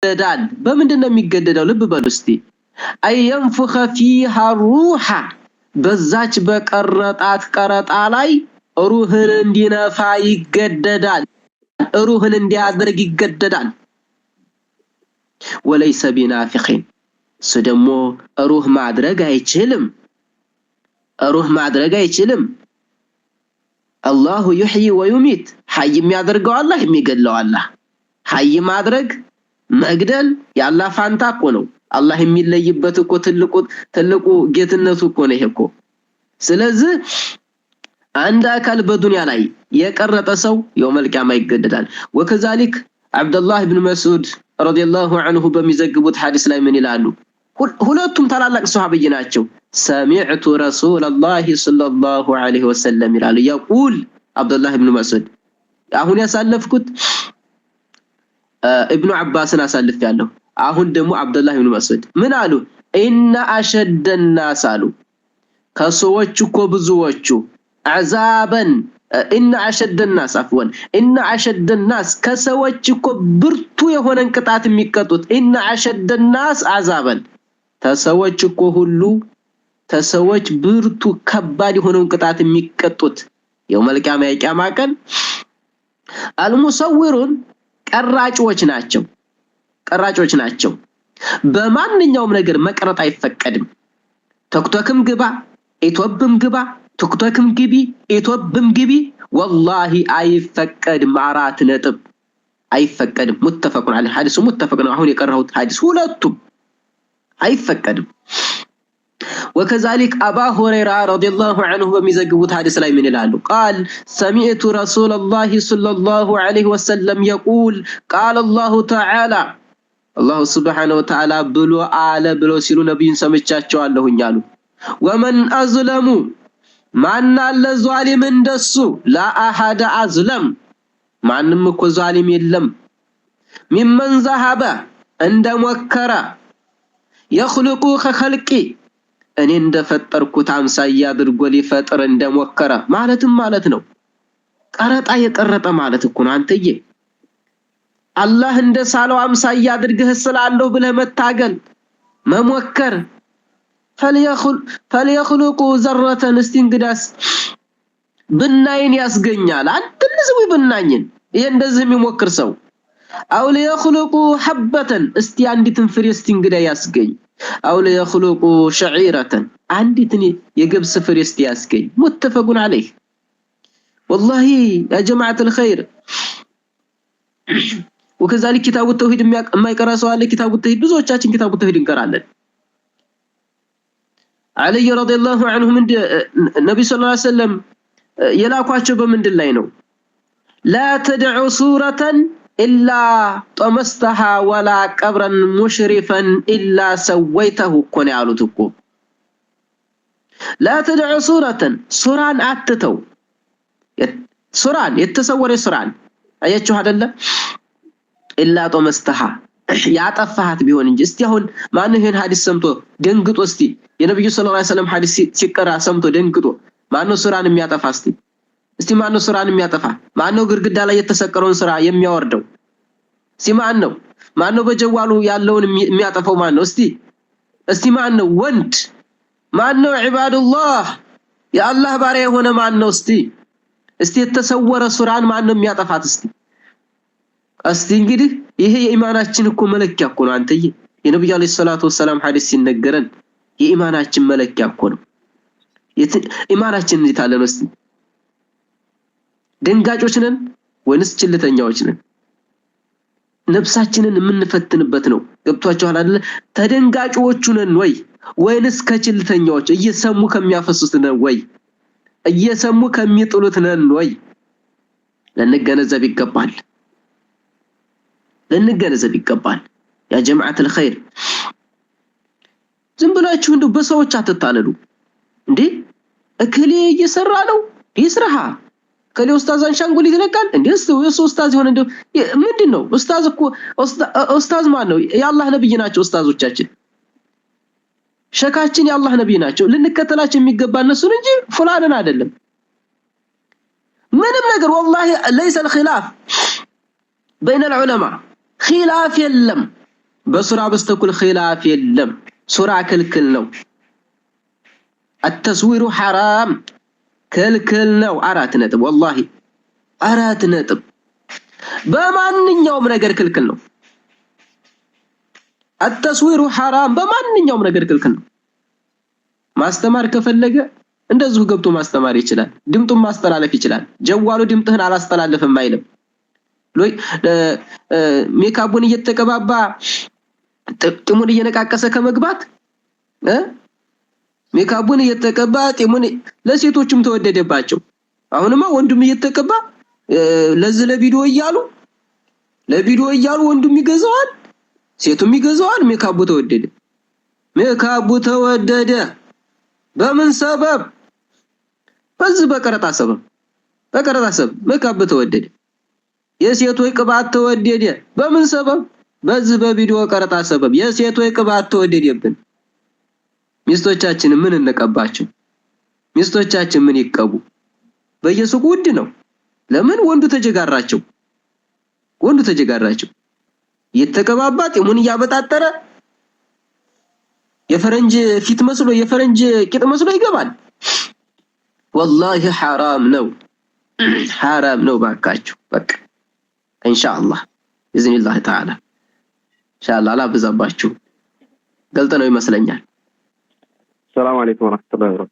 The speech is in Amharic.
ይገደዳል በምንድነው የሚገደደው ልብ በሉ እስቲ አየንፉኸ ፊሃ ሩሃ በዛች በቀረጣት ቀረጣ ላይ ሩህን እንዲነፋ ይገደዳል ሩህን እንዲያደርግ ይገደዳል ወለይሰ ቢናፊኺን ሰደሞ ሩህ ማድረግ አይችልም አላሁ ይህይ ወይሚት ሐይ የሚያደርገው አላህ የሚገድለው አላህ ሐይ ማድረግ መግደል ያላህ ፋንታ እኮ ነው አላህ የሚለይበት እኮ ትልቁ ጌትነቱ እኮ ነው ይሄኮ ስለዚህ አንድ አካል በዱንያ ላይ የቀረጠ ሰው የውመል ቂያማ ይገደዳል ወከዛሊክ አብዱላህ ኢብኑ መስዑድ ረዲየላሁ ዐንሁ በሚዘግቡት ሐዲስ ላይ ምን ይላሉ ሁለቱም ታላላቅ ሱሐቢይ ናቸው ሰሚዕቱ ረሱላላህ ሰለላሁ ዐለይሂ ወሰለም ይላሉ يقول አብዱላህ ኢብኑ መስዑድ አሁን ያሳለፍኩት ኢብኑ አባስን አሳልፌያለሁ አሁን ደግሞ አብዱላህ ኢብኑ መስዑድ ምን አሉ ኢነ አሸደ الناس አሉ ከሰዎች እኮ ብዙዎቹ عذابን ኢነ አሸደ الناس عفوا ኢነ አሸደ الناس ከሰዎች እኮ ብርቱ የሆነን ቅጣት የሚቀጡት ኢነ አሸደ الناس عذابን ተሰዎች እኮ ሁሉ ተሰዎች ብርቱ ከባድ የሆነን ቅጣት የሚቀጡት የውመል ቂያማ የቂያማ ቀን አልሙሰውሩን ቀራጮች ናቸው በማንኛውም ነገር መቅረጥ አይፈቀድም ቶክቶክም ግባ ኢትዮብም ግባ ቶክቶክም ግቢ ኢትዮብም ግቢ والله አይፈቀድም አራት ነጥብ አይፈቀድም ሙተፈቁን على الحديث ሙተፈቅ ነው አሁን የቀረሁት ሐዲስ ሁለቱም አይፈቀድም وكذلك أبا هريرة رضي الله عنه بمزجبوت حديث لا من العلو قال سمعت رسول الله صلى الله عليه وسلم يقول قال الله تعالى الله سبحانه وتعالى بلو آله بلو سيلو نبي سمجاتشو الله يالو ومن أظلم من الظالم اندسو لا أحد أظلم مع نمكو ظالم يلم ممن ذهب عند مكرا يخلقو خلقي እኔ እንደፈጠርኩት አምሳያ አድርጎ ሊፈጥር እንደሞከረ ማለት ነው ቀረጣ የቀረጠ ማለት እኮ ነው አንተዬ አላህ እንደሳለው አምሳያ አድርገህ ስላለው ብለህ መታገል መሞከር فليخلقوا ذره استنقداس ብናይን ያስገኛል አንተ ለዚህ ብናኝን ይሄ እንደዚህ የሚሞክር ሰው አው ليخلقوا حبة እስቲ አንዲትን ፍሬ እስቲንግዳ ያስገኝ أو ليخلقوا شعيرة عندي تني يقبس فريستي أسكي متفق عليه والله يا جماعة الخير وكذلك كتاب التوحيد ما يقرأ سؤال كتاب التوحيد بزوج شاشين كتاب التوحيد يقرأ لنا علي رضي الله عنه من النبي صلى الله عليه وسلم يلاقوا بمن دلينو لا تدعوا صورة إلا طمستها ولا قبرا مشرفا إلا سويته كوني علوتكو لا تدعوا سوران أتتو سوران يتصور سوران أيتشو هذا الله إلا طمستها يعطفهات بيهون انجي استيهون ما أنه هين حديث سمتو دنقطو استي ينبي صلى الله عليه وسلم حديث سكرا سمتو دنقطو ما أنه سوران ميعطفها استي እስቲ ማነው ሱራን የሚያጠፋ ማነው ግርግዳ ላይ የተሰቀረውን ሱራ የሚያወርደው ማነው በጀዋሉ ያለውን የሚያጠፋው ማነው እስቲ ማነው ወንድ ማነው ኢባዱላህ የአላህ ባሪያ የሆነ ማነው እስቲ የተሰወረ ሱራን ማነው የሚያጠፋት እስቲ እንግዲህ ይሄ የኢማናችን እኮ መለኪያ እኮ ነው አንተዬ የነብዩ አለይሂ ሰላቱ ወሰለም ሐዲስ ሲነገረን የኢማናችን መለኪያ እኮ ነው ኢማናችን እንዴት አለ ነው ደንጋጮች ነን ወይንስ ችልተኛዎች ነን ነፍሳችንን የምንፈትንበት ነው ገብቷችኋል አይደል ተደንጋጮቹ ነን ወይንስ ከችልተኛዎች እየሰሙ ከሚያፈሱት ነን እየሰሙ ከሚጥሉት ነን ለንገነዘብ ይገባል ያ ጀማዓት الخير ዝም ብላችሁ እንደው በሰዎች አትታለሉ እንዴ እከሌ እየሰራ ነው ይስራሃ ከሌ ኡስታዝ አንሻንጉሊት ይለቃል እንዴስ ኡስታዝ ይሆን እንደው ምንድነው ኡስታዝ እኮ ኡስታዝ ማን ነው የአላህ ነብይ ናቸው ኡስታዞቻችን ሸካችን የአላህ ነብይ ናቸው ልንከተላቸው የሚገባ እነሱን እንጂ ፍላንን አይደለም ምንም ነገር والله ليس الخلاف بين العلماء خلاف يلم በሱራ በስተኩል ኺላፍ የለም ሱራ ክልክል ነው التصوير حرام ክልክል ነው 4 ነጥብ والله 4 ነጥብ በማንኛውም ነገር ክልክል ነው التصوير حرام በማንኛውም ነገር ክልክል ነው ማስተማር ከፈለገ እንደዚሁ ገብቶ ማስተማር ይችላል ድምጡን ማስተላለፍ ይችላል ጀዋሉ ድምጥህን አላስተላለፈም አይልም ሎይ ሜካቡን እየተቀባባ ጥሙን እየነቃቀሰ ከመግባት ሜካቡን እየተቀባ ጥሙን ለሴቶችም ተወደደባቸው አሁንማ ወንዱም እየተቀባ ለዚህ ለቪዲዮ እያሉ ወንዱም ይገዛዋል ሴቱም ይገዛዋል ሜካቡ ተወደደ በምን ሰበብ በዚህ በቀረጣ ሰበብ ሜካቡ ተወደደ የሴቶች ቅባት ተወደደ በምን ሰበብ በዚህ በቪዲዮ ቀረጣ ሰበብ የሴቶች ቅባት ተወደደብን ሚስቶቻችን ምን እንቀባቸው ሚስቶቻችን ምን ይቀቡ በየሱቁ ውድ ነው ለምን ወንዱ ተጀጋራቸው የተቀባባ ጥሙን ያበጣጠረ የፈረንጅ ፊት መስሎ የፈረንጅ ቂጥ መስሎ ይገባል والله حرام ነው ባካችሁ በቃ ኢንሻአላህ باذن الله تعالى ኢንሻአላህ አላብዛባችሁ ገልጠ ነው ይመስለኛል ሰላም አለይኩም ወራህመቱላሂ ወበረካቱ